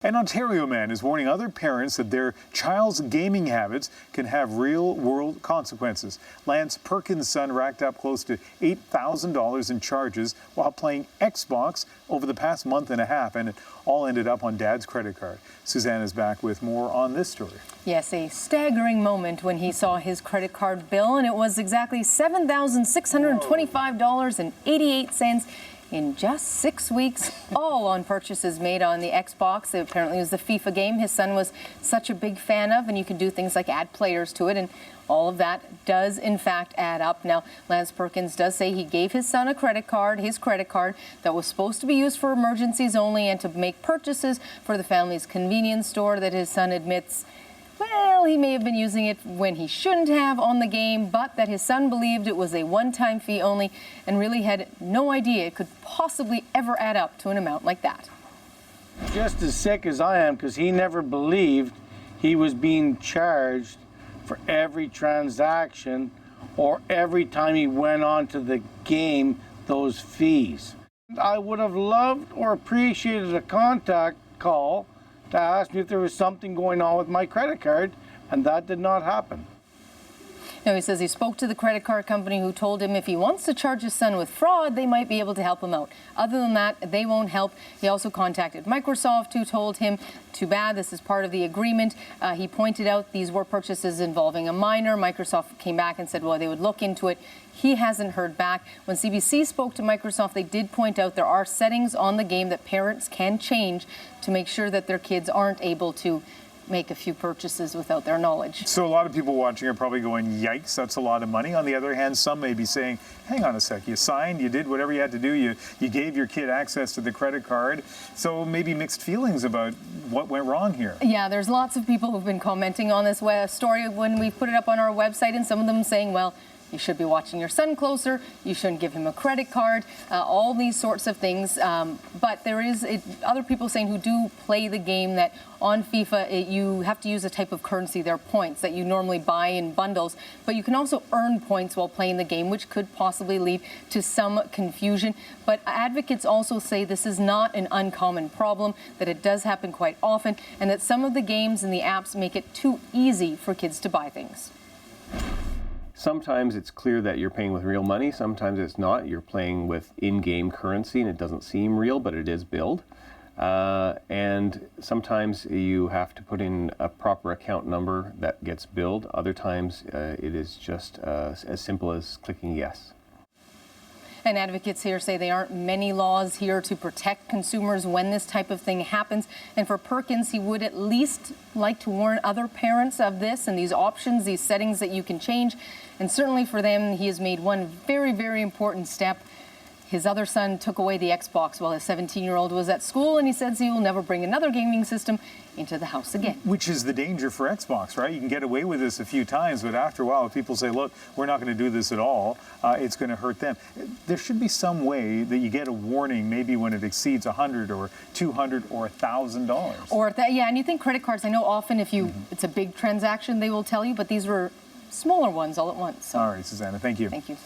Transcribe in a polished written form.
An Ontario man is warning other parents that their child's gaming habits can have real-world consequences. Lance Perkins' son racked up close to $8,000 in charges while playing Xbox over the past month and a half, and it all ended up on Dad's credit card. Suzanne is back with more on this story. Yes, a staggering moment when he saw his credit card bill, and it was exactly $7,625.88. in just 6 weeks, all on purchases made on the Xbox. It apparently was the FIFA game his son was such a big fan of, and you can do things like add players to it, and all of that does in fact add up. Now, Lance Perkins does say he gave his son a credit card, his credit card, that was supposed to be used for emergencies only and to make purchases for the family's convenience store that his son admits, well, he may have been using it when he shouldn't have on the game, but that his son believed it was a one-time fee only and really had no idea it could possibly ever add up to an amount like that. Just as sick as I am, because he never believed he was being charged for every transaction or every time he went on to the game, those fees. I would have loved or appreciated a contact call to ask me if there was something going on with my credit card, and that did not happen. Now, he says he spoke to the credit card company who told him if he wants to charge his son with fraud, they might be able to help him out. Other than that, they won't help. He also contacted Microsoft, who told him, too bad, this is part of the agreement. He pointed out these were purchases involving a minor. Microsoft came back and said, well, they would look into it. He hasn't heard back. When CBC spoke to Microsoft, they did point out there are settings on the game that parents can change to make sure that their kids aren't able to make a few purchases without their knowledge. So a lot of people watching are probably going, yikes, that's a lot of money. On the other hand, some may be saying, hang on a sec, you signed, you did whatever you had to do, you gave your kid access to the credit card. So maybe mixed feelings about what went wrong here. Yeah, there's lots of people who've been commenting on this story when we put it up on our website, and some of them saying, well, you should be watching your son closer, you shouldn't give him a credit card, all these sorts of things. But there is other people saying who do play the game that on FIFA you have to use a type of currency, they're points that you normally buy in bundles, but you can also earn points while playing the game, which could possibly lead to some confusion. But advocates also say this is not an uncommon problem, that it does happen quite often, and that some of the games and the apps make it too easy for kids to buy things. Sometimes it's clear that you're paying with real money, sometimes it's not. You're playing with in-game currency and it doesn't seem real, but it is billed. And sometimes you have to put in a proper account number that gets billed. Other times it is just as simple as clicking yes. And advocates here say there aren't many laws here to protect consumers when this type of thing happens. And for Perkins, he would at least like to warn other parents of this and these options, these settings that you can change. And certainly for them, he has made one very, very important step. His other son took away the Xbox while his 17-year-old was at school, and he says he will never bring another gaming system into the house again. Which is the danger for Xbox, right? You can get away with this a few times, but after a while, if people say, look, we're not going to do this at all, it's going to hurt them. There should be some way that you get a warning maybe when it exceeds $100 or $200 or $1,000. Or yeah, and you think credit cards, I know often if you it's a big transaction, they will tell you, but these were smaller ones all at once. So. All right, Susanna, thank you. Thank you.